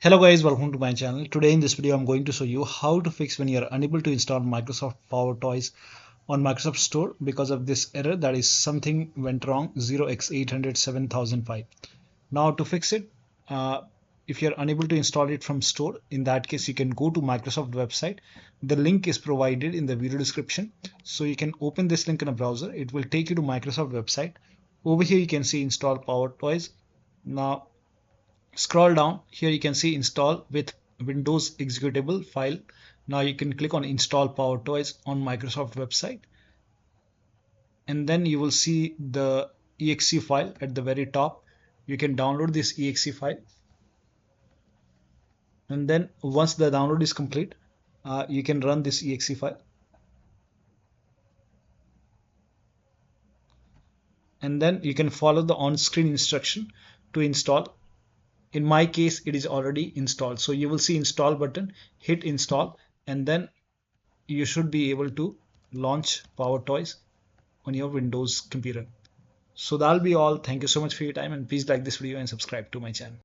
Hello guys, welcome to my channel. Today in this video I'm going to show you how to fix when you're unable to install Microsoft PowerToys on Microsoft Store because of this error, that is something went wrong, 0x80070005. Now to fix it, if you're unable to install it from store, in that case you can go to Microsoft website. The link is provided in the video description, so you can open this link in a browser. It will take you to Microsoft website. Over here you can see install PowerToys. Now scroll down, here you can see install with Windows executable file. Now you can click on install PowerToys on Microsoft website, and then you will see the exe file at the very top. You can download this exe file, and then once the download is complete, you can run this exe file, and then you can follow the on-screen instruction to install. In my case it is already installed, so you will see install button, hit install, and then you should be able to launch PowerToys on your Windows computer. So that'll be all. Thank you so much for your time, and please like this video and subscribe to my channel.